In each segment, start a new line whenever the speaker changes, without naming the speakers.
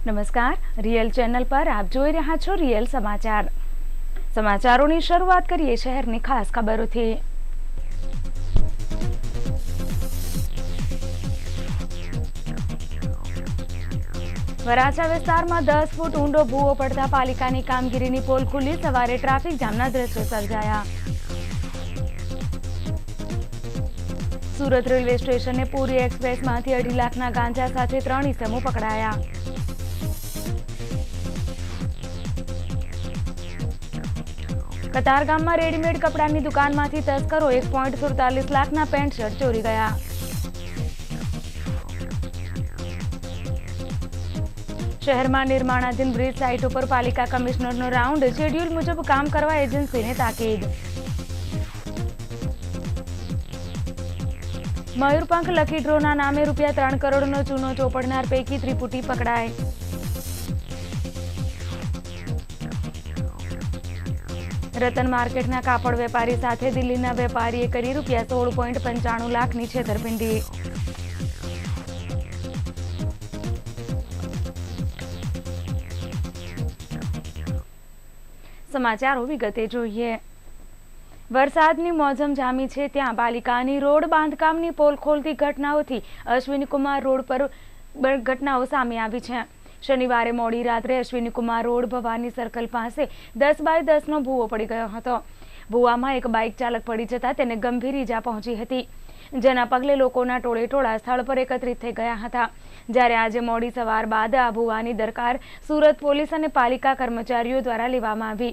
નમસ્કાર, real channel પર આપ જોઈ રહ્યા છો રિયલ સમાચાર। સમાચારોની શરૂઆત કરીએ શહેરની ખાસ ખબરોથી। વરાછા વિસ્તારમાં 10 ફૂટ ઊંડો ભૂવો પડતા પાલિકાની કામગીરીની પોલ ખુલ્લી। સવારે ટ્રાફિક જામના દ્રશ્યો સર્જાયા। સુરત રેલવે સ્ટેશને પુરી એક્સપ્રેસમાંથી 2.5 લાખના ગાંજા સાથે 3 ઇસમો પકડાયા। કતારગામમાં રેડીમેડ કપડાની દુકાનમાંથી તસ્કરો 1.47 લાખના પેન્ટ શર્ટ ચોરી ગયા। શહેરમાં નિર્માણાધીન બ્રિજ સાઇટ ઉપર પાલિકા કમિશનરનો રાઉન્ડ। શેડ્યુલ મુજબ કામ કરવા એજન્સીને તાકીદ। મયુરપંખ લકી ડ્રોના નામે ₹3 કરોડનો ચૂનો ચોપડનાર પૈકી ત્રિપુટી પકડાય। રતન માર્કેટના કાપડ વેપારી સાથે દિલ્હીના વેપારીએ કરી ₹16.95 લાખની છેતરપિંડી। સમાચારો વિગતે જોઈએ। વરસાદની મોસમ જામી છે ત્યાં પાલિકાની રોડ બાંધકામની પોલ ખોલતી ઘટનાઓથી અશ્વિનીકુમાર રોડ પર ઘટનાઓ સામે આવી છે। શનિવારે મોડી રાત્રે અશ્વિનીકુમાર રોડ ભવાની સર્કલ પાસે 10x10નો ભૂવો પડી ગયો હતો। ભૂવામાં એક બાઇક ચાલક પડી જતા તેને ગંભીર ઈજા પહોંચી હતી, જેના પગલે લોકોના ટોળેટોળા સ્થળ પર એકત્રિત થઈ ગયા હતા। જ્યારે આજે મોડી સવાર બાદ આ ભૂવાની દરકાર સુરત પોલીસ અને પાલિકા કર્મચારીઓ દ્વારા લેવામાં આવી।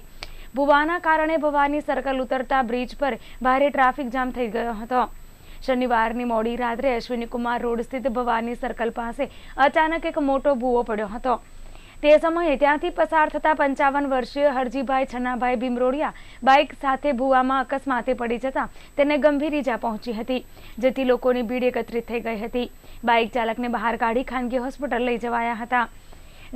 ભૂવાના કારણે ભવાની સર્કલ ઉતરતા બ્રિજ પર ભારે ટ્રાફિક જામ થઈ ગયો હતો। શનિવારની મોડી રાત્રે અશ્વિનીકુમાર રોડ સ્થિત ભવાની સર્કલ પાસે અચાનક એક મોટો ભૂવો પડ્યો હતો। તે સમયે ત્યાંથી પસાર થતા 55 વર્ષીય હરજીભાઈ છનાભાઈ ભીમરોડિયા બાઇક સાથે ભૂવામાં અકસ્માતે પડી જતા તેને ગંભીર ઈજા પહોંચી હતી, જેથી લોકોની ભીડ એકત્રિત થઈ ગઈ હતી। બાઇક ચાલકને બહાર કાઢી ખાનગી હોસ્પિટલ લઈ જવાયા હતા।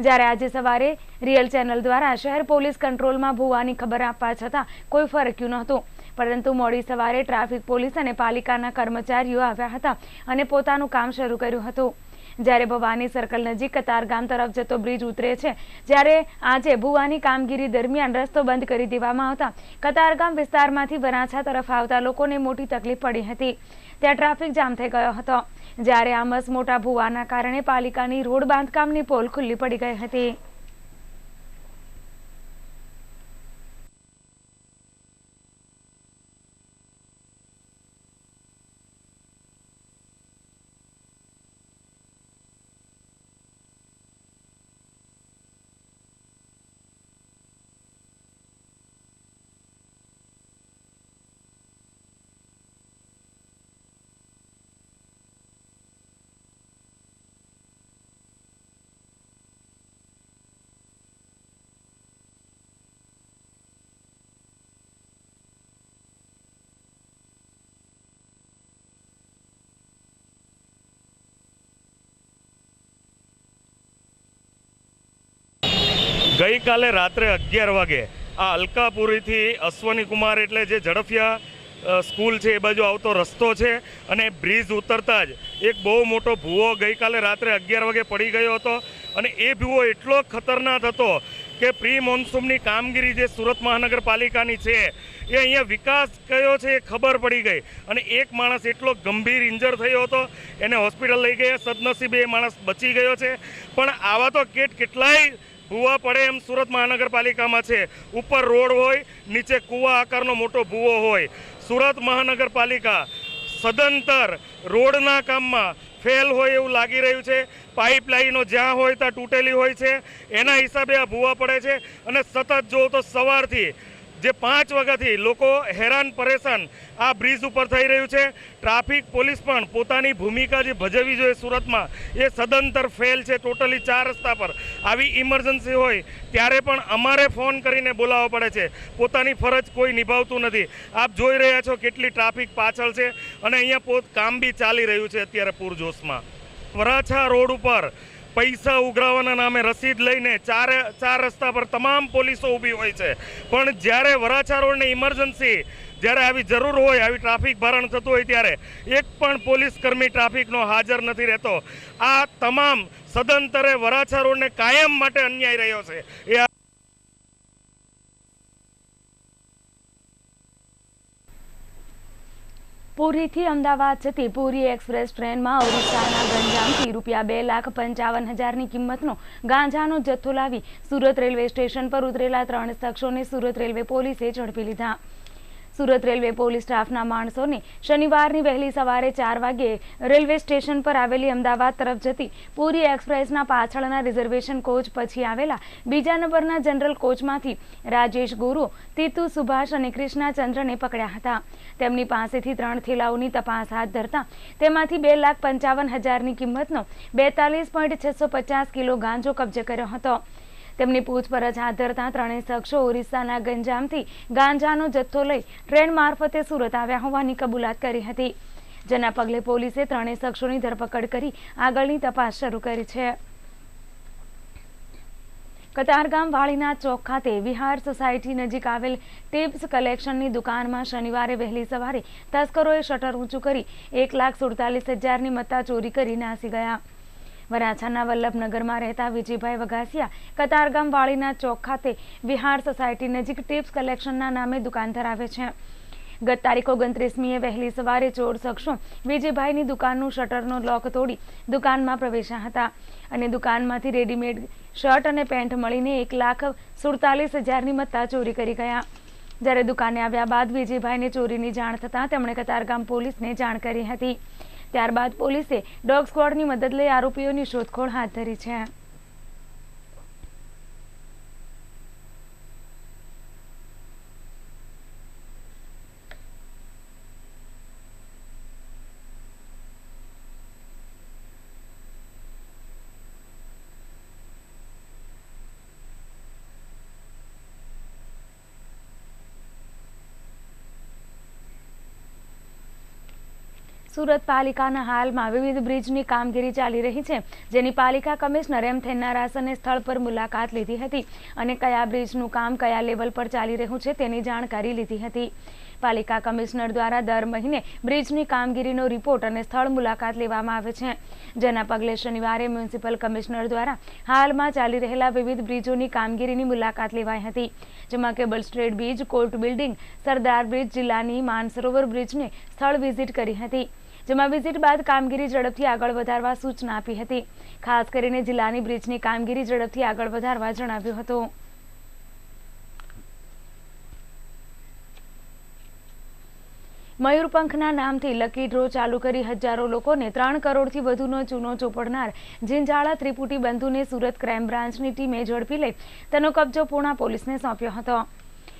જ્યારે આજે સવારે રિયલ ચેનલ દ્વારા શહેર પોલીસ કંટ્રોલમાં ભૂવાની ખબર આપવા છતાં કોઈ ફરક્યું નહોતું, પરંતુ મોડી સવારે ટ્રાફિક પોલીસ અને પાલિકાના કર્મચારીઓ આવ્યા હતા અને પોતાનું કામ શરૂ કર્યું હતું। જ્યારે ભવાની સર્કલ નજીક કતારગામ તરફ જતો બ્રિજ ઉતરે છે, જ્યારે આજે ભૂવાની કામગીરી દરમિયાન રસ્તો બંધ કરી દેવામાં આવતા કતારગામ વિસ્તારમાંથી વરાછા તરફ આવતા લોકોને મોટી તકલીફ પડી હતી। ત્યાં ટ્રાફિક જામ થઈ ગયો હતો, જ્યારે આ મસમોટા ભૂવાના કારણે પાલિકાની રોડ બાંધકામની પોલ ખુલ્લી પડી ગઈ હતી।
ગઈકાલે રાત્રે 11 વાગે આ અલકાપુરીથી અશ્વિનીકુમાર એટલે જે ઝડફિયા સ્કૂલ છે એ બાજુ આવતો રસ્તો છે, અને બ્રિજ ઉતરતા જ એક બહુ મોટો ભૂવો ગઈકાલે રાત્રે 11 વાગે પડી ગયો હતો। અને એ ભૂવો એટલો ખતરનાક હતો કે પ્રી મોન્સૂનની કામગીરી જે સુરત મહાનગરપાલિકાની છે એ અહીંયા વિકાસ કયો છે એ ખબર પડી ગઈ, અને એક માણસ એટલો ગંભીર ઇન્જર થયો હતો, એને હોસ્પિટલ લઈ ગયા। સદનસીબે એ માણસ બચી ગયો છે, પણ આવા તો કેટલાય ભૂવા પડે એમ સુરત મહાનગરપાલિકામાં છે। ઉપર રોડ હોય, નીચે કૂવા આકારનો મોટો ભૂવો હોય। સુરત મહાનગરપાલિકા સદંતર રોડના કામમાં ફેલ હોય એવું લાગી રહ્યું છે। પાઇપલાઇનો જ્યાં હોય ત્યાં તૂટેલી હોય છે, એના હિસાબે આ ભૂવા પડે છે। અને સતત જો તો સવારથી જે 5 વાગ્યાથી લોકો હેરાન પરેશાન આ બ્રિજ ઉપર થઈ રહ્યું છે। ટ્રાફિક પોલીસ પણ પોતાની ભૂમિકા જે ભજવવી જોઈએ સુરતમાં એ સદંતર ફેલ છે। ટોટલી 4 રસ્તા પર આવી ઇમરજન્સી હોય ત્યારે પણ અમારે ફોન કરીને બોલાવવો પડે છે, પોતાની ફરજ કોઈ નિભાવતું નથી। આપ જોઈ રહ્યા છો કેટલી ટ્રાફિક પાછળ છે, અને અહીંયા કામ બી ચાલી રહ્યું છે અત્યારે પૂરજોશમાં। વરાછા રોડ ઉપર પૈસા ઉઘરાવવાના નામે રસીદ લઈને ચાર રસ્તા પર તમામ પોલીસો ઊભી હોય છે, પણ જ્યારે વરાછા રોડની ઇમરજન્સી જ્યારે આવી જરૂર હોય, આવી ટ્રાફિક ભરણ થતું હોય ત્યારે એક પણ પોલીસ કર્મી ટ્રાફિકનો હાજર નથી રહેતો. આ તમામ સદંતરે વરાછા રોડને કાયમ માટે અન્યાય રહ્યો છે. એ
પુરીથી અમદાવાદ જતી પુરી એક્સપ્રેસ ટ્રેનમાં ઓરિસ્સાના ગંજામથી ₹2,55,000ની કિંમતનો ગાંજાનો જથ્થો લાવી સુરત રેલવે સ્ટેશન પર ઉતરેલા 3 શખ્સોને સુરત રેલવે પોલીસે ઝડપી લીધા. સુરત રેલવે પોલીસ સ્ટાફના માણસોને શનિવારની વહેલી સવારે 4 વાગ્યે રેલવે સ્ટેશન પર આવેલી અમદાવાદ તરફ જતી પુરી એક્સપ્રેસના પાછળના રિઝર્વેશન કોચ પછી આવેલા બીજા નંબરના જનરલ કોચમાંથી રાજેશ ગુરુ, તીતુ સુભાષ અને કૃષ્ણાચંદ્રને પકડ્યા હતા. તેમની પાસેથી 3 થેલાઓની તપાસ હાથ ધરતા તેમાંથી ₹2,55,000ની કિંમતનો 42.650 કિલો ગાંજો કબજે કર્યો હતો. તેમની પૂછપરછ હાથ ધરતા 3 શખ્સો ઓરિસ્સાના ગંજામથી ગાંજાનો જથ્થો લઈ ટ્રેન મારફતે સુરત આવ્યા હોવાની કબૂલાત કરી હતી, જેના પગલે પોલીસે 3 શખ્સોની ધરપકડ કરી આગળની તપાસ શરૂ કરી છે. કતારગામ વાળીનાથ ચોક ખાતે વિહાર સોસાયટી નજીક આવેલ ટિપ્સ કલેક્શનની દુકાનમાં શનિવારે વહેલી સવારે તસ્કરોએ શટર ઊંચું કરી 1,47,000ની મત્તા ચોરી કરી નાસી ગયા. વરાછાના વલ્લભનગરમાં રહેતા વિજયભાઈ વઘાસિયા કતારગામ વાળીનાથ ચોક ખાતે વિહાર સોસાયટી નજીક ટિપ્સ કલેક્શનના નામે દુકાન ધરાવે છે. ગત તારીખ 29મીએ વહેલી સવારે ચોર શખ્સો વિજયભાઈની દુકાનનું શટરનો લોક તોડી દુકાનમાં પ્રવેશ્યા હતા અને દુકાનમાંથી રેડીમેડ શર્ટ અને પેન્ટ મળીને 1,47,000ની મત્તા ચોરી કરી ગયા. જ્યારે દુકાને આવ્યા બાદ વિજયભાઈને ચોરીની જાણ થતાં તેમણે કતારગામ પોલીસને જાણ કરી હતી. ત્યારબાદ પોલીસે ડોગ સ્ક્વોડની મદદ લઈ આરોપીઓની શોધખોળ હાથ ધરી છે. સુરત પાલિકાના હાલમાં વિવિધ બ્રિજની કામગીરી ચાલી રહી છે, જેની પાલિકા કમિશનર એમ થેન્નારાસને સ્થળ પર મુલાકાત લીધી હતી અને કયા બ્રિજનું કામ કયા લેવલ પર ચાલી રહ્યું છે તેની જાણકારી લીધી હતી. પાલિકા કમિશનર દ્વારા દર મહિને બ્રિજની કામગીરીનો રિપોર્ટ અને સ્થળ મુલાકાત લેવામાં આવે છે, જેના પગલે શનિવારે મ્યુનિસિપલ કમિશનર દ્વારા હાલમાં ચાલી રહેલા વિવિધ બ્રિજોની કામગીરીની મુલાકાત લેવાઈ હતી, જેમાં cable straight bridge, court building, સરદાર બ્રિજ, જિલ્લાની માનસરોવર બ્રિજને સ્થળ વિઝિટ કરી હતી. જેમાં વિઝિટ બાદ કામગીરી ઝડપથી આગળ વધારવા સૂચના આપી હતી. ખાસ કરીને જિલ્લાની બ્રિજની કામગીરી ઝડપથી આગળ વધારવા જણાવ્યું હતું. મયુરપંખના નામથી લકી ડ્રો ચાલુ કરી હજારો લોકોને 3 કરોડથી વધુનો ચૂનો ચોપડનાર જિંજાળા ત્રિપુટી બંધુને સુરત ક્રાઇમ બ્રાન્ચની ટીમે ઝડપી લઈ તેનો કબજો પૂણા પોલીસને સોંપ્યો હતો.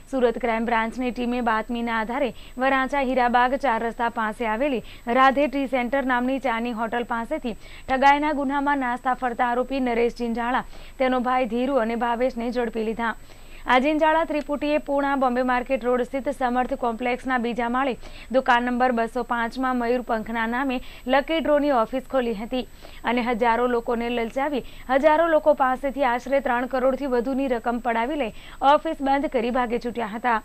સુરત ક્રાઇમ બ્રાન્ચની ટીમે બાતમીના આધારે વરાછા હીરાબાગ 4 રસ્તા પાસે આવેલી રાધે ટી સેન્ટર નામની ચાની હોટલ પાસેથી ઠગાઈના ગુનામાં નાસ્તા ફરતા આરોપી નરેશ જિંજાળા, તેનો ભાઈ ધીરુ અને ભાવેશને ઝડપી લીધા. આ જિંજાળા ત્રિપુટીએ પૂણા બોમ્બે માર્કેટ રોડ સ્થિત સમર્થ કોમ્પ્લેક્સના બીજા માળે દુકાન નંબર 205માં મયુરપંખના નામે લકી ડ્રોની ઓફિસ ખોલી હતી અને હજારો લોકોને લલચાવી હજારો લોકો પાસેથી આશરે 3 કરોડથી વધુની રકમ પડાવી લઈ ઓફિસ બંધ કરી ભાગી છૂટ્યા હતા.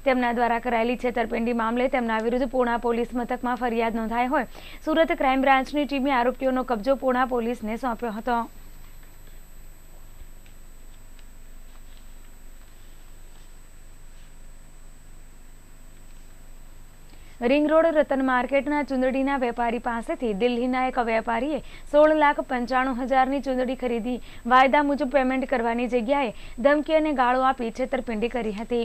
તેમના દ્વારા કરાયેલી છેતરપિંડી મામલે તેમના વિરુદ્ધ પૂણા પોલીસ મથકમાં ફરિયાદ નોંધાઈ હોય સુરત ક્રાઇમ બ્રાન્ચની ટીમે આરોપીઓનો કબજો પૂણા પોલીસને સોંપ્યો હતો. રિંગ રોડ રતન માર્કેટના ચુંદડીના વેપારી પાસેથી દિલ્હીના એક વેપારીએ 16,95,000ની ચુંદડી ખરીદી વાયદા મુજબ પેમેન્ટ કરવાની જગ્યાએ ધમકી અને ગાળો આપી છેતરપિંડી કરી હતી.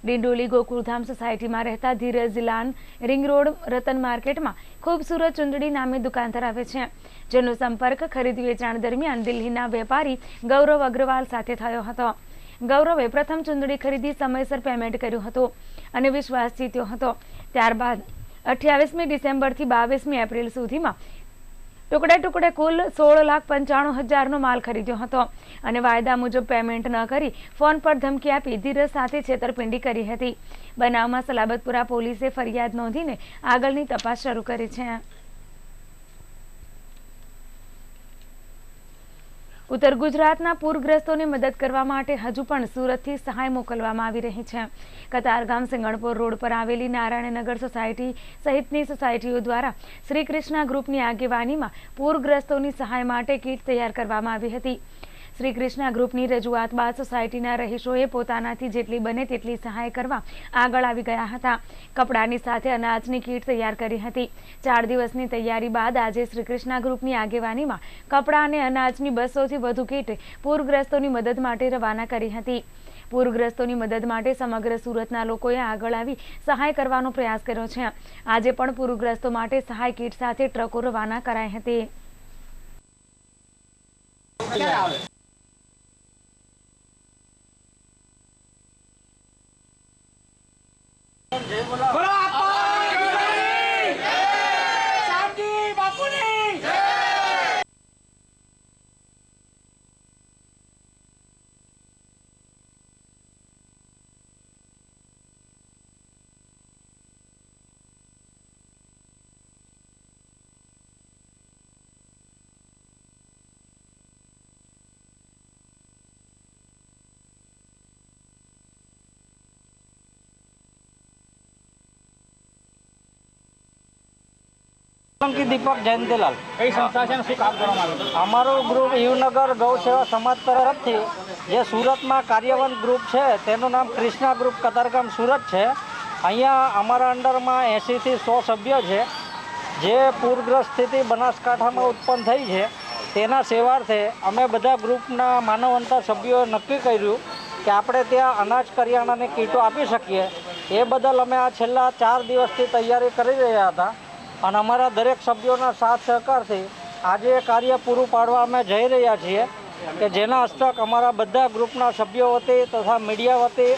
ડિંડોલી ગોકુળધામ સોસાયટીમાં રહેતા ધીરજ જિલાન રિંગ રોડ રતન માર્કેટમાં ખૂબસૂરત ચુંદડી નામે દુકાન ધરાવે છે, જેનો સંપર્ક ખરીદ વેચાણ દરમિયાન દિલ્હીના વેપારી ગૌરવ અગ્રવાલ સાથે થયો હતો. ગૌરવે પ્રથમ ચુંદડી ખરીદી સમયસર પેમેન્ટ કર્યું હતું અને વિશ્વાસ જીત્યો હતો. ત્યારબાદ 28મી ડિસેમ્બરથી 22મી એપ્રિલ સુધીમાં ટુકડે કુલ 16,95,000નો માલ ખરીદ્યો હતો અને વાયદા મુજબ પેમેન્ટ ન કરી ફોન પર ધમકી આપી ધીરજ સાથે છેતરપિંડી કરી હતી. બનાવમાં સલાબતપુરા પોલીસે ફરિયાદ નોંધીને આગળની તપાસ શરૂ કરી છે. ઉત્તર ગુજરાતના પૂરગ્રસ્તોને મદદ કરવા માટે હજુ પણ સુરતથી સહાય મોકલવામાં આવી રહી છે. કતારગામ સિંગણપોર રોડ પર આવેલી નારાયણનગર સોસાયટી સહિતની સોસાયટીઓ દ્વારા શ્રી કૃષ્ણ ગ્રુપની આગેવાનીમાં પૂરગ્રસ્તોની સહાય માટે કીટ તૈયાર કરવામાં આવી હતી. શ્રી કૃષ્ણ ગ્રુપની રજૂઆત બાદ સોસાયટીના રહીશોએ પોતાનાથી જેટલી બને તેટલી સહાય કરવા આગળ આવી ગયા હતા. કપડાની સાથે અનાજની કીટ તૈયાર કરી હતી. 4 દિવસની તૈયારી બાદ આજે શ્રી કૃષ્ણ ગ્રુપની આગેવાનીમાં કપડાં અને અનાજની 200થી વધુ કીટ પૂરગ્રસ્તોની મદદ માટે રવાના કરી હતી. પૂરગ્રસ્તોની મદદ માટે સમગ્ર સુરતના લોકોએ આગળ આવી સહાય કરવાનો પ્રયાસ કર્યો છે. આજે પણ પૂરગ્રસ્તો માટે સહાય કીટ સાથે ટ્રકો રવાના કરાઈ હતી.
દીપક જયંતિલાલ
કઈ સંસ્થા છે અને શું કામ કરવામાં આવ્યું?
અમારું ગ્રુપ યુવનગર ગૌ સેવા સમાજ તરફથી જે સુરતમાં કાર્યવંત ગ્રુપ છે તેનું નામ કૃષ્ણા ગ્રુપ કતારગામ સુરત છે. અહીંયા અમારા અંડરમાં 80થી 100 સભ્યો છે. જે પૂરગ્રસ્ત સ્થિતિ બનાસકાંઠામાં ઉત્પન્ન થઈ છે તેના સેવાર્થે અમે બધા ગ્રુપના માનવંતા સભ્યોએ નક્કી કર્યું કે આપણે ત્યાં અનાજ કરિયાણાની કીટો આપી શકીએ. એ બદલ અમે આ છેલ્લા 4 દિવસથી તૈયારી કરી રહ્યા હતા અને અમારા દરેક સભ્યોના સાથ સહકારથી આજે કાર્ય પૂરું પાડવા અમે જઈ રહ્યા છીએ કે જેના હસ્તક અમારા બધા ગ્રુપના સભ્યો વતી તથા મીડિયા વતી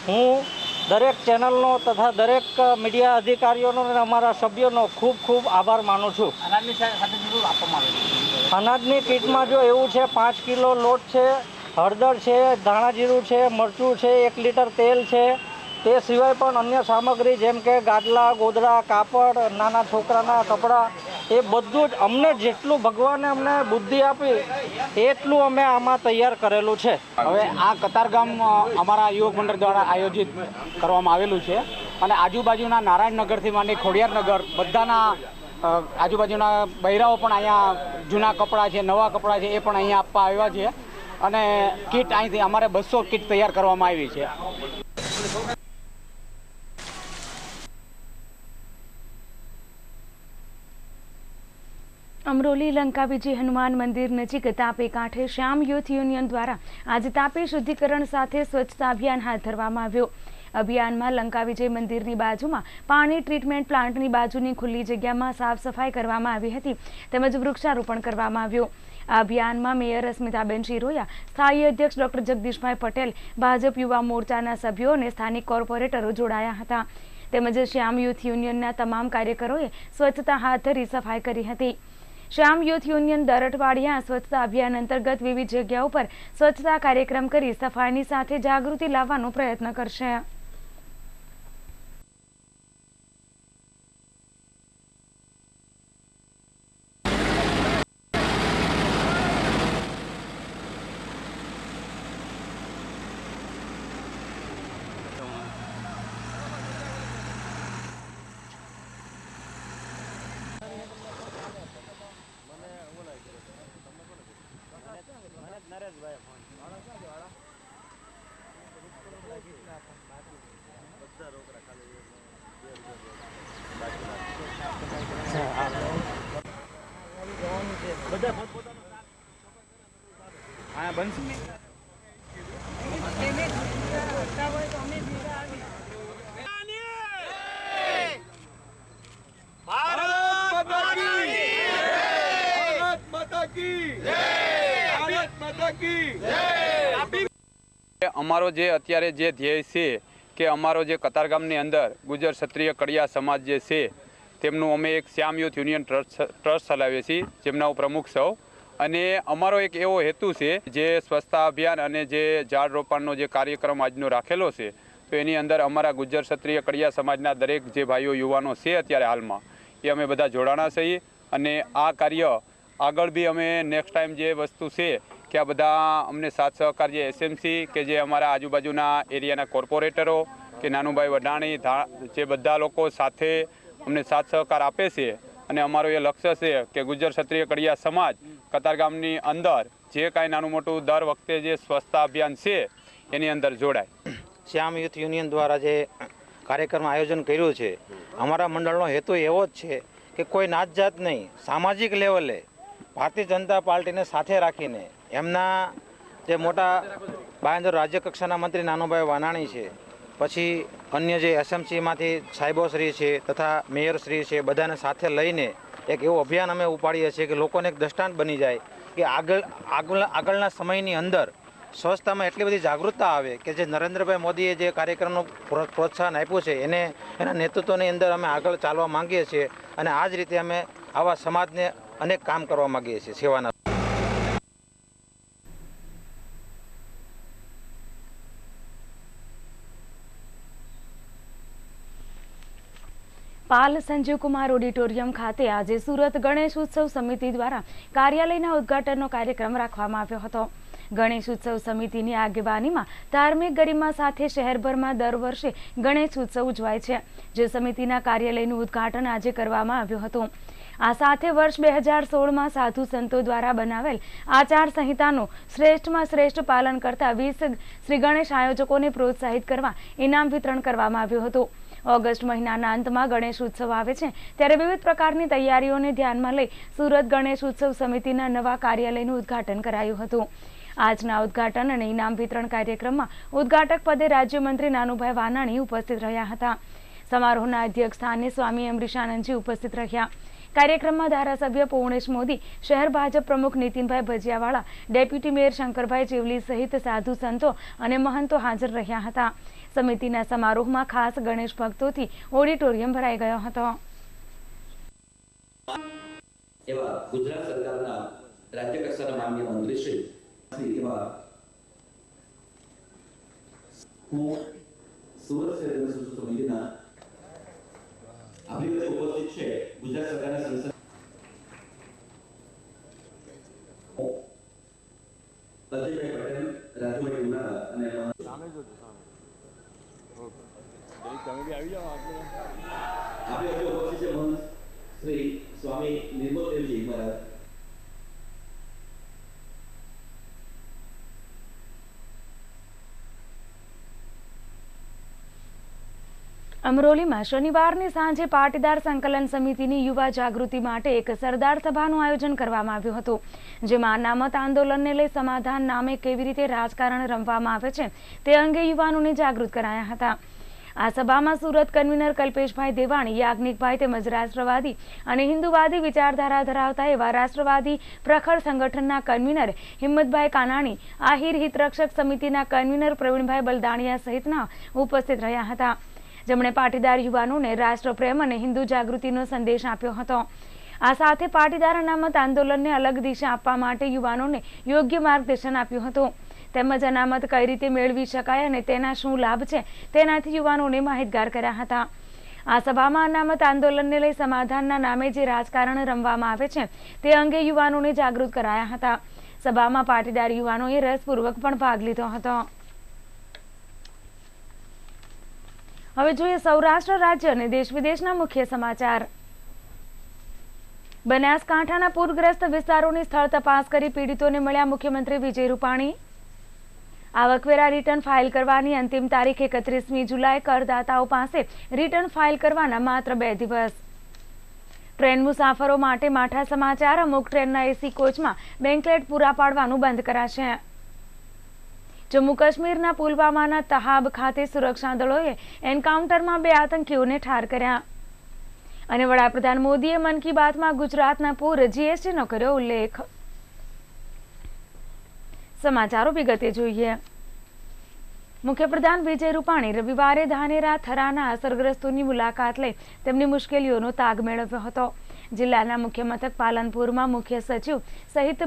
હું દરેક ચેનલનો તથા દરેક મીડિયા અધિકારીઓનો અને અમારા સભ્યોનો ખૂબ ખૂબ આભાર માનું છું.
અનાજની સાથે શું આપવામાં આવ્યું?
અનાજની કીટમાં જો એવું છે 5 કિલો લોટ છે, હળદર છે, ધાણા જીરું છે, મરચું છે, 1 લીટર તેલ છે. તે સિવાય પણ અન્ય સામગ્રી જેમ કે ગાદલા, ગોદડા, કાપડ, નાના છોકરાના કપડાં, એ બધું જ અમને જેટલું ભગવાને અમને બુદ્ધિ આપી એટલું અમે આમાં તૈયાર કરેલું છે.
હવે આ કતારગામ અમારા યુવક મંડળ દ્વારા આયોજિત કરવામાં આવેલું છે અને આજુબાજુના નારાયણનગરથી માંડી ખોડિયારનગર બધાના આજુબાજુના બૈરાઓ પણ અહીંયા જૂના કપડાં છે, નવા કપડાં છે એ પણ અહીંયા આપવા આવ્યા છે અને કીટ અહીંથી અમારે 200 કીટ તૈયાર કરવામાં આવી છે.
અમરોલી લંકાવીજી હનુમાન મંદિર નજીક તાપી કાંઠે શ્યામ યુથ યુનિયન દ્વારા આજે તાપી શુદ્ધિકરણ સાથે સ્વચ્છતા અભિયાન હાથ ધરવામાં આવ્યું. અભિયાનમાં લંકાવીજી મંદિરની બાજુમાં પાણી ટ્રીટમેન્ટ પ્લાન્ટની બાજુની ખુલ્લી જગ્યામાં સાફ સફાઈ કરવામાં આવી હતી તેમજ વૃક્ષારોપણ કરવામાં આવ્યું. આ અભિયાનમાં મેયર અસ્મિતાબેન શિરોયા, સ્થાયી અધ્યક્ષ ડોક્ટર જગદીશભાઈ પટેલ, ભાજપ યુવા મોરચાના સભ્યો અને સ્થાનિક કોર્પોરેટરો જોડાયા હતા. તેમજ શ્યામ યુથ યુનિયનના તમામ કાર્યકરોએ સ્વચ્છતા હાથ ધરી સફાઈ કરી હતી. શ્યામ યુથ યુનિયન દરટવાડિયા સ્વચ્છતા અભિયાન અંતર્ગત વિવિધ જગ્યાઓ પર સ્વચ્છતા કાર્યક્રમ કરી સફાઈની સાથે જાગૃતિ લાવવાનો પ્રયત્ન કરશે.
અમારો જે અત્યારે જે ધ્યેય છે કે અમારો જે કતારગામની અંદર ગુજર ક્ષત્રિય કડિયા સમાજ જે છે તેમનું અમે એક શ્યામ યુથ યુનિયન ટ્રસ્ટ ચલાવીએ છીએ, જેમના હું પ્રમુખ છું. અને અમારો એક એવો હેતુ છે જે સ્વચ્છતા અભિયાન અને જે ઝાડ રોપણનો જે કાર્યક્રમ આજનો રાખેલો છે તો એની અંદર અમારા ગુજર ક્ષત્રિય કડિયા સમાજના દરેક જે ભાઈઓ યુવાનો છે અત્યારે હાલમાં એ અમે બધા જોડાણા છીએ અને આ કાર્ય આગળ બી અમે નેક્સ્ટ ટાઈમ જે વસ્તુ છે કે આ બધા અમને સાથ સહકાર જે એસએમસી કે જે અમારા આજુબાજુના એરિયાના કોર્પોરેટરો કે નાનુભાઈ વઢાણી જે બધા લોકો સાથે અમને સાથ સહકાર આપે છે અને અમારો એ લક્ષ્ય છે કે ગુજ્જર ક્ષત્રિય કડિયા સમાજ કતારગામની અંદર જે કાંઈ નાનું મોટું દર વખતે જે સ્વચ્છતા અભિયાન છે એની અંદર જોડાય.
શ્યામ યુથ યુનિયન દ્વારા જે કાર્યક્રમ આયોજન કર્યું છે, અમારા મંડળનો હેતુ એવો જ છે કે કોઈ નાત જાત નહીં, સામાજિક લેવલે ભારતીય જનતા પાર્ટીને સાથે રાખીને એમના જે મોટા બાયંદર રાજ્ય કક્ષાના મંત્રી નાનુભાઈ વાનાણી છે, પછી અન્ય જે એસએમસીમાંથી સાહેબોશ્રી છે તથા મેયરશ્રી છે, બધાને સાથે લઈને એક એવું અભિયાન અમે ઉપાડીએ છીએ કે લોકોને એક દ્રષ્ટાંત બની જાય કે આગળના સમયની અંદર સ્વચ્છતામાં એટલી બધી જાગૃતતા આવે કે જે નરેન્દ્રભાઈ મોદીએ જે કાર્યક્રમનું પ્રોત્સાહન આપ્યું છે એના નેતૃત્વની અંદર અમે આગળ ચાલવા માંગીએ છીએ અને આ જ રીતે અમે આવા સમાજને અનેક કામ કરવા માંગીએ છીએ સેવાના.
પાલ સંજીવ કુમાર ઓડિટોરિયમ ખાતે આજે સુરત ગણેશ ઉત્સવ સમિતિ દ્વારા કાર્યાલયના ઉદ્ઘાટનનો કાર્યક્રમ રાખવામાં આવ્યો હતો. ગણેશ ઉત્સવ સમિતિની આગેવાનીમાં ધાર્મિક ગરિમા સાથે શહેરભરમાં દર વર્ષે ગણેશ ઉત્સવ ઉજવાય છે, જે સમિતિના કાર્યાલયનું ઉદ્ઘાટન આજે કરવામાં આવ્યું હતું. આ સાથે વર્ષ 2016માં સાધુ સંતો દ્વારા બનાવેલ આચાર સંહિતાનું શ્રેષ્ઠમાં શ્રેષ્ઠ પાલન કરતા 20 શ્રી ગણેશ આયોજકોને પ્રોત્સાહિત કરવા ઇનામ વિતરણ કરવામાં આવ્યું હતું. ઓગસ્ટ મહિનાના અંતમાં ગણેશ ઉત્સવ આવે છે ત્યારે વિવિધ પ્રકારની તૈયારીઓને ધ્યાનમાં લઈ સુરત ગણેશ ઉત્સવ સમિતિના નવા કાર્યાલયનું ઉદ્ઘાટન કરાયું હતું. આજના ઉદ્ઘાટન અને ઇનામ વિતરણ કાર્યક્રમમાં ઉદ્ઘાટક પદે રાજ્યમંત્રી નાનુભાઈ વાનાણી ઉપસ્થિત રહ્યા હતા. સમારોહના અધ્યક્ષ સ્થાને સ્વામી અમરીશાનંદજી ઉપસ્થિત રહ્યા. કાર્યક્રમમાં ધારાસભ્ય પૂર્ણેશ મોદી, શહેર ભાજપ પ્રમુખ નીતિનભાઈ ભજીયાવાળા, ડેપ્યુટી મેયર શંકરભાઈ ચીવલી સહિત સાધુ સંતો અને મહંતો હાજર રહ્યા હતા. સમિતિના સમારોહમાં ખાસ ગણેશ ભક્તોથી ઓડિટોરિયમ ભરાઈ ગયો હતો.
એવા ગુજરાત સરકારના રાજ્ય કક્ષાના માનનીય મંત્રી શ્રી એવા હું સુરત શહેર ગણેશ ઉત્સવ સમિતિના આપણી વચ્ચે ઉપસ્થિત છે ગુજરાત સરકારના સંસદ અજયભાઈ પટેલ, રાજુભાઈ ઉનાળા અને આપણે વચ્ચે ઉપસ્થિત છે મહંત શ્રી સ્વામી નિર્મલદેવજી મહારાજ.
અમરોલીમાં શનિવારની સાંજે પાટીદાર સંકલન સમિતિની યુવા જાગૃતિ માટે એક સરદાર સભાનું આયોજન કરવામાં આવ્યું હતું, જેમાં અનામત આંદોલનને લઈ સમાધાન નામે કેવી રીતે રાજકારણ રમવામાં આવે છે તે અંગે યુવાનોને જાગૃત કરાયા હતા. આ સભામાં સુરત કન્વીનર કલ્પેશભાઈ દેવાણી, યાજ્ઞિકભાઈ તેમજ રાષ્ટ્રવાદી અને હિન્દુવાદી વિચારધારા ધરાવતા એવા રાષ્ટ્રવાદી પ્રખર સંગઠનના કન્વીનર હિંમતભાઈ કાનાણી, આહિર હિતરક્ષક સમિતિના કન્વીનર પ્રવીણભાઈ બલદાણિયા સહિતના ઉપસ્થિત રહ્યા હતા, જેમણે પાટીદાર યુવાનોને રાષ્ટ્રપ્રેમ અને હિન્દુ જાગૃતિનો સંદેશ આપ્યો હતો. આ સાથે પાટીદાર અનામત આંદોલનને અલગ દિશા આપવા માટે યુવાનોને યોગ્ય માર્ગદર્શન આપ્યું હતું, તેમજ અનામત કઈ રીતે મેળવી શકાય અને તેના શું લાભ છે તેનાથી યુવાનોને માહિતગાર કર્યા હતા. આ સભામાં અનામત આંદોલનને લઈ સમાધાનના નામે જે રાજકારણ રમવામાં આવે છે તે અંગે યુવાનોને જાગૃત કરાયા હતા. સભામાં પાટીદાર યુવાનોએ રસપૂર્વક પણ ભાગ લીધો હતો. હવે જોઈએ સૌરાષ્ટ્ર રાજ્ય અને દેશ વિદેશના મુખ્ય સમાચાર. બનાસકાંઠાના પૂરગ્રસ્ત વિસ્તારોની સ્થળ તપાસ કરી પીડિતોને મળ્યા મુખ્યમંત્રી વિજય રૂપાણી. આવકવેરા રિટર્ન ફાઇલ કરવાની અંતિમ તારીખ 31મી જુલાઈ. કરદાતાઓ પાસે રિટર્ન ફાઇલ કરવાના માત્ર 2 દિવસ. ટ્રેન મુસાફરો માટે માઠા સમાચાર. અમુક ટ્રેનના એસી કોચમાં બેન્કલેટ પૂરા પાડવાનું બંધ કરાશે. જમ્મુ કાશ્મીરના પુલવામાના તહાબ ખાતે સુરક્ષા દળોએ એન્કાઉન્ટરમાં 2 આતંકીઓને ઠાર કર્યા. અને વડાપ્રધાન મોદીએ મન કી બાતમાં ગુજરાતના પૂર જીએસટીનો કર્યો ઉલ્લેખ. સમાચારો વિગતે જોઈએ. મુખ્યપ્રધાન વિજય રૂપાણી રવિવારે ધાનેરા થરાના અસરગ્રસ્તોની મુલાકાત લઈ તેમની મુશ્કેલીઓનો તાગ મેળવ્યો હતો. જિલ્લાના મુખ્ય મથક પાલનપુરમાં મુખ્ય સચિવ સહિત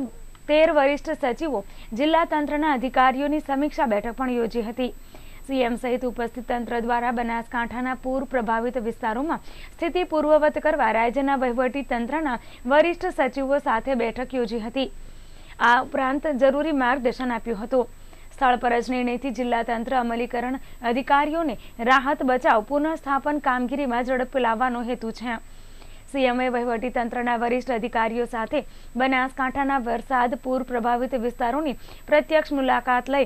13 વરિષ્ઠ સચિવો, જિલ્લા તંત્રના અધિકારીઓની સમીક્ષા બેઠક પણ યોજી હતી. સીએમ સહિત ઉપસ્થિત તંત્ર દ્વારા બનાસકાંઠાના પૂર પ્રભાવિત વિસ્તારોમાં સ્થિતિ પૂર્વવત કરવા રાજ્યના વહીવટી તંત્રના વરિષ્ઠ સચિવો સાથે બેઠક યોજી હતી. આ ઉપરાંત જરૂરી માર્ગદર્શન આપ્યું હતું. સ્થળ પર જ નિર્ણયથી જિલ્લા તંત્ર અમલીકરણ અધિકારીઓને રાહત બચાવ પુનઃસ્થાપન કામગીરીમાં ઝડપ લાવવાનો હેતુ છે. સીએમએ વહીવટી તંત્રના વરિષ્ઠ અધિકારીઓ સાથે બનાસકાંઠાના વરસાદ પૂર પ્રભાવિત વિસ્તારોની પ્રત્યક્ષ મુલાકાત લઈ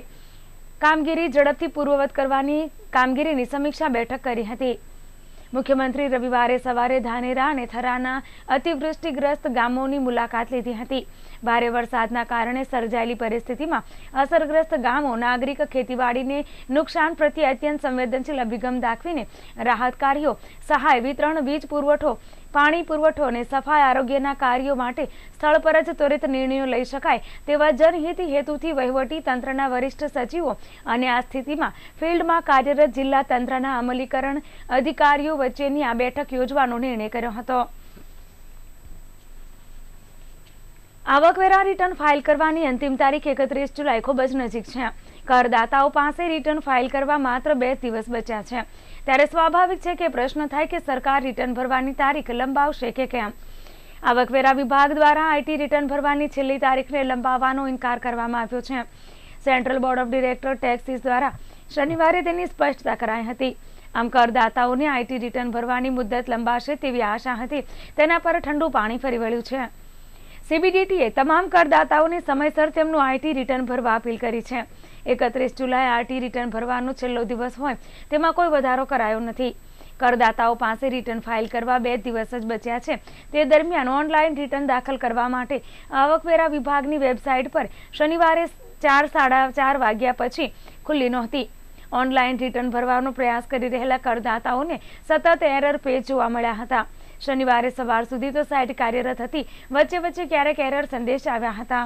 કામગીરી ઝડપથી પૂર્વવત કરવાની કામગીરીની સમીક્ષા બેઠક કરી હતી. મુખ્યમંત્રી રવિવારે સવારે ધાનેરા અને થરાના અતિવૃષ્ટિગ્રસ્ત ગામોની મુલાકાત લીધી હતી. ભારે વરસાદના કારણે સર્જાયેલી પરિસ્થિતિમાં અસરગ્રસ્ત ગામો નાગરિક ખેતીવાડીને નુકસાન પ્રત્યે અત્યંત સંવેદનશીલ અભિગમ દાખવીને રાહત કાર્યો, સહાય વિતરણ, વીજ પુરવઠો, પાણી પુરવઠો અને સફાઈ આરોગ્યના કાર્યો માટે સ્થળ પર જ ત્વરિત નિર્ણયો લઈ શકાય તેવા જનહિત હેતુથી વહીવટી તંત્રના વરિષ્ઠ સચિવો અને આ સ્થિતિમાં ફિલ્ડમાં કાર્યરત જિલ્લા તંત્રના અમલીકરણ અધિકારીઓ વચ્ચેની આ બેઠક યોજવાનો નિર્ણય કર્યો હતો. આવકવેરા રિટર્ન ફાઇલ કરવાની અંતિમ તારીખ 31 જુલાઈ ખૂબ જ નજીક છે. કરદાતાઓ પાસે રિટર્ન ફાઇલ કરવા માત્ર 2 દિવસ બચ્યા છે. ત્યારે સ્વાભાવિક છે કે પ્રશ્ન થાય કે સરકાર રિટર્ન ભરવાની તારીખ લંબાવશે કે કેમ. આવકવેરા વિભાગ દ્વારા આઈટી રિટર્ન ભરવાની છેલ્લી તારીખને લંબાવવાનો ઇનકાર કરવામાં આવ્યો છે. Central board of director taxes દ્વારા શનિવારે તેની સ્પષ્ટતા કરાઈ હતી. આમ કરદાતાઓને આઈટી રિટર્ન ભરવાની મુદ્દત લંબાશે તેવી આશા હતી, તેના પર ઠંડુ પાણી ફરી વળ્યું છે. સીબીડીટીએ તમામ કરદાતાઓને સમયસર તેમનું આઈટી રિટર્ન ભરવા અપીલ કરી છે. 31 જુલાઈ આઈટી રિટર્ન ભરવાનો છેલ્લો દિવસ હોય તેમાં કોઈ વધારો કરાયો નથી. કરદાતાઓ પાસે રિટર્ન ફાઇલ કરવા 2 દિવસ જ બચ્યા છે. તે દરમિયાન ઓનલાઈન રિટર્ન દાખલ કરવા માટે આવકવેરા વિભાગની વેબસાઇટ પર શનિવારે 4:30 વાગ્યા પછી ખુલ્લી નહોતી. ઓનલાઈન રિટર્ન ભરવાનો પ્રયાસ કરી રહેલા કરદાતાઓને સતત એરર પેજ જોવા મળ્યા હતા. શનિવારે સવાર સુધી તો સાઇટ કાર્યરત હતી, વચ્ચે ક્યારેક એરર સંદેશ આવ્યા હતા.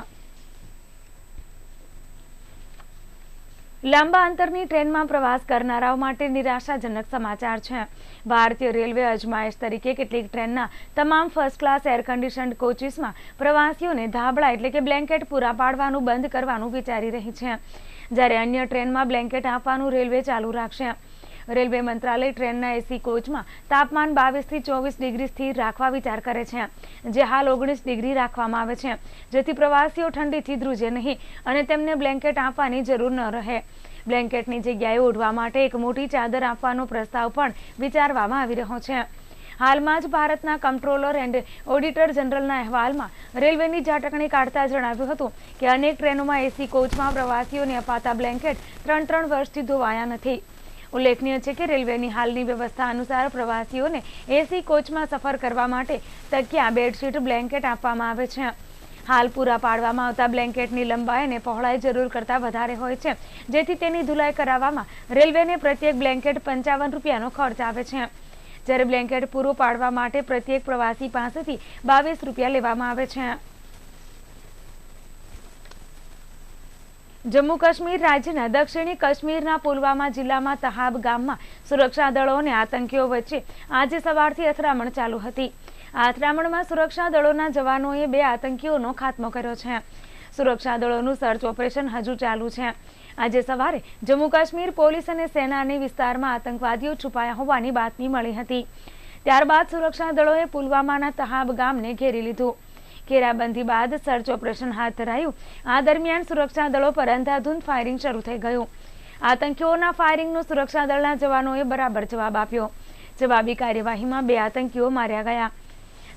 લાંબા અંતરની ટ્રેનમાં પ્રવાસ કરનારાઓ માટે નિરાશાજનક સમાચાર છે. ભારતીય રેલવે અજમાયશ તરીકે કેટલીક ટ્રેનના તમામ ફર્સ્ટ ક્લાસ એર કન્ડિશન્ડ કોચીસમાં પ્રવાસીઓને ધાબળા એટલે કે બ્લેન્કેટ પૂરા પાડવાનું બંધ કરવાનું વિચારી રહી છે, જ્યારે અન્ય ટ્રેનમાં બ્લેન્કેટ આપવાનું રેલવે ચાલુ રાખશે. રેલવે મંત્રાલય ટ્રેનના એસી કોચમાં તાપમાન 22 થી 24 ડિગ્રી સ્થિર રાખવા વિચાર કરે છે, જે હાલ 19 ડિગ્રી રાખવામાં આવે છે, જેથી પ્રવાસીઓ ઠંડીથી ધ્રુજે નહીં અને તેમને બ્લેન્કેટ આપવાની જરૂર ન રહે. બ્લેન્કેટની જગ્યાએ ઓઢવા માટે એક મોટી ચાદર આપવાનો પ્રસ્તાવ પણ વિચારવામાં આવી રહ્યો છે. હાલમાં જ ભારતના કમ્ટ્રોલર એન્ડ ઓડિટર જનરલના અહેવાલમાં રેલવેની ઝાટકણી કાઢતા જણાવ્યું હતું કે અનેક ટ્રેનોમાં એસી કોચમાં પ્રવાસીઓને અપાતા બ્લેન્કેટ 3 વર્ષથી ધોવાયા નથી. ઉલ્લેખનીય છે કે રેલવેની હાલની વ્યવસ્થા અનુસાર પ્રવાસીઓને એસી કોચમાં સફર કરવા માટે તકિયા, બેડશીટ, બ્લેન્કેટ આપવામાં આવે છે. હાલ પૂરા પાડવામાં આવતા બ્લેન્કેટની લંબાઈ અને પહોળાઈ જરૂર કરતાં વધારે હોય છે, જેથી તેની ધુલાઈ કરાવવામાં રેલવેને પ્રત્યેક બ્લેન્કેટ 55 રૂપિયાનો ખર્ચ આવે છે, જ્યારે બ્લેન્કેટ પૂરું પાડવા માટે પ્રત્યેક પ્રવાસી પાસેથી 22 રૂપિયા લેવામાં આવે છે. જમ્મુ કાશ્મીર રાજ્યના દક્ષિણી કાશ્મીરના પુલવામા જિલ્લામાં તહાબ ગામમાં સુરક્ષા દળો અને આતંકીઓ વચ્ચે આજે સવારથી અથડામણ ચાલુ હતી. આ અથડામણમાં સુરક્ષા દળોના જવાનોએ 2 આતંકીઓનો ખાત્મો કર્યો છે. સુરક્ષા દળોનું સર્ચ ઓપરેશન હજુ ચાલુ છે. આજે સવારે જમ્મુ કાશ્મીર પોલીસ અને સેનાની વિસ્તારમાં આતંકવાદીઓ છુપાયા હોવાની બાતમી મળી હતી. ત્યારબાદ સુરક્ષા દળોએ પુલવામાના તહાબ ગામને ઘેરી લીધું. ઘેરાબંધી બાદ સર્ચ ઓપરેશન હાથ ધરાયું. આ દરમિયાન સુરક્ષા દળો પર અંધાધૂંધ ફાયરિંગ શરૂ થઈ ગયું. આતંકીઓના ફાયરિંગનો સુરક્ષા દળના જવાનોએ બરાબર જવાબ આપ્યો. જવાબી કાર્યવાહીમાં 2 આતંકીઓ માર્યા ગયા.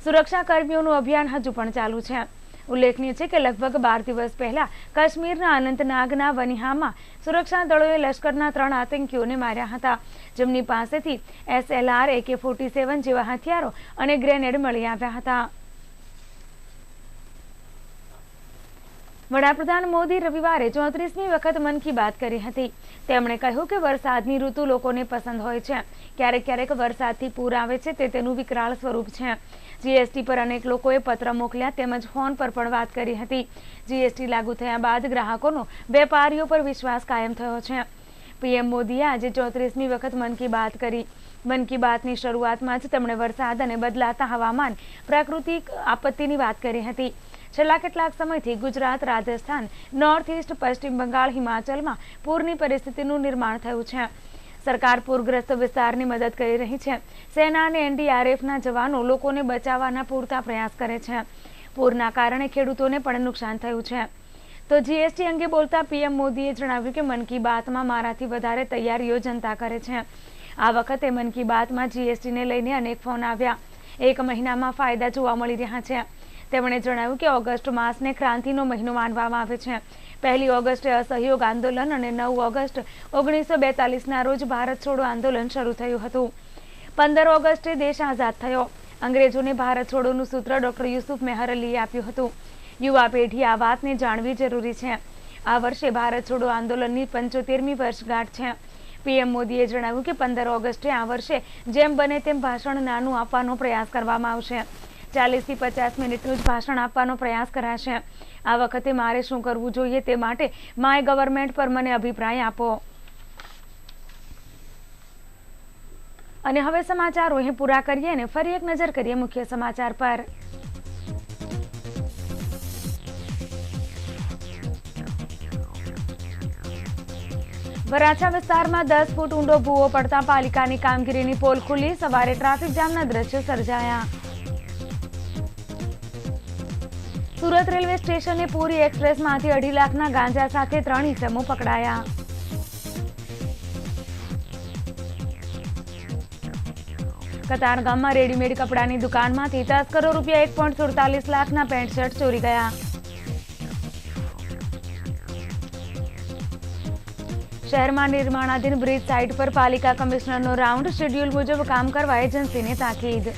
સુરક્ષા કર્મીઓનું અભિયાન હજુ પણ ચાલુ છે. ઉલ્લેખનીય છે કે લગભગ 12 દિવસ પહેલા કાશ્મીરના અનંતનાગના વનિહામાં સુરક્ષા દળોએ લશ્કરના 3 આતંકીઓને માર્યા હતા, જેમની પાસેથી SLR, AK-47 જેવા હથિયારો અને ગ્રેનેડ મળી આવ્યા હતા. વડાપ્રધાન મોદી રવિવારે 34મી વખત મન કી બાત કરી હતી. તેમણે કહ્યું કે વરસાદની ઋતુ લોકોને પસંદ હોય છે. ક્યારેક વરસાદથી પૂર આવે છે, તે તેનું વિકરાળ સ્વરૂપ છે. જીએસટી પર અનેક લોકોએ પત્ર મોકલ્યા તેમજ ફોન પર પણ વાત કરી હતી. જીએસટી લાગુ થયા બાદ ગ્રાહકોનો વેપારીઓ પર વિશ્વાસ કાયમ થયો છે. પીએમ મોદીએ આજે 34મી વખત મન કી બાત કરી. મન કી બાતની શરૂઆતમાં જ તેમણે વરસાદ અને બદલાતા હવામાન, પ્રાકૃતિક આપત્તિની વાત કરી હતી. છેલ્લા કેટલાક સમયથી ગુજરાત, રાજસ્થાન, નોર્થ ઇસ્ટ, પશ્ચિમ બંગાળ, હિમાચલમાં પૂરની પરિસ્થિતિનું નિર્માણ થયું છે. સરકાર પૂરગ્રસ્ત વિસ્તારની મદદ કરી રહી છે. સેના અને NDRFના જવાનો લોકોને બચાવવાના પૂરતા પ્રયાસ કરે છે. પૂરના કારણે ખેડૂતોને પણ નુકસાન થયું છે. તો જીએસટી અંગે બોલતા પીએમ મોદીએ જણાવ્યું કે મન કી બાતમાં મારાથી વધારે તૈયારીઓ જનતા કરે છે. આ વખતે મન કી બાતમાં જીએસટીને લઈને અનેક ફોન આવ્યા. 1 મહિનામાં ફાયદા જોવા મળી રહ્યા છે. તેમણે જણાવ્યું કે ઓગસ્ટ માસને ક્રાંતિનો મહિનો માનવામાં આવે છે. 1 ઓગસ્ટે અસહયોગ આંદોલન અને 9 ઓગસ્ટ 1942ના રોજ ભારત છોડો આંદોલન શરૂ થયું હતું. 15 ઓગસ્ટે દેશ આઝાદ થયો. અંગ્રેજોને ભારત છોડોનું સૂત્ર ડોક્ટર યુસુફ મેહર અલીએ આપ્યું હતું. યુવા પેઢી આ વાતને જાણવી જરૂરી છે. આ વર્ષે ભારત છોડો આંદોલનની 75મી વર્ષગાંઠ છે. પીએમ મોદીએ જણાવ્યું કે 15 ઓગસ્ટે આ વર્ષે જેમ બને તેમ ભાષણ નાનું આપવાનો પ્રયાસ કરવામાં આવશે. 40 થી 50 મિનિટનું જ ભાષણ આપવાનો પ્રયાસ કરાશે. આ વખતે મારે શું કરવું જોઈએ તે માટે માય ગવર્મેન્ટ પર મને અભિપ્રાય આપો. અને હવે સમાચારો અહીં પૂરા કરીએ અને ફરી એક નજર કરીએ મુખ્ય સમાચાર પર. વરાછા વિસ્તારમાં 10 ફૂટ ઊંડો ભૂવો પડતા પાલિકાની કામગીરીની પોલ ખુલ્લી. સવારે ટ્રાફિક જામના દ્રશ્યો સર્જાયા. સુરત રેલવે સ્ટેશને પૂરી એક્સપ્રેસમાંથી 2.5 લાખના ગાંજા સાથે 3 ઇસમો પકડાયા. કતારગામમાં રેડીમેડ કપડાની દુકાનમાંથી તસ્કરો ₹1.47 લાખના પેન્ટ શર્ટ ચોરી ગયા. શહેરમાં નિર્માણાધીન બ્રિજ સાઇટ પર પાલિકા કમિશનરનો રાઉન્ડ. શેડ્યુલ મુજબ કામ કરવા એજન્સીને તાકીદ.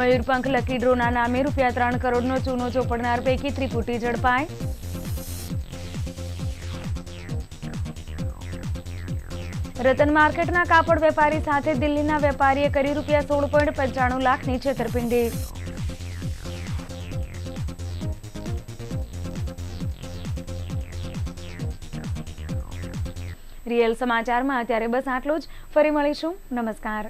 મયુરપંખ લકી ડ્રોના નામે ₹3 કરોડનો ચૂનો ચોપડનાર પૈકી ત્રિપુટી ઝડપાઈ. રતન માર્કેટના કાપડ વેપારી સાથે દિલ્હીના વેપારીએ કરી ₹16.95 લાખની છેતરપિંડી. રિયલ સમાચારમાં અત્યારે બસ આટલું જ. ફરી મળીશું. નમસ્કાર.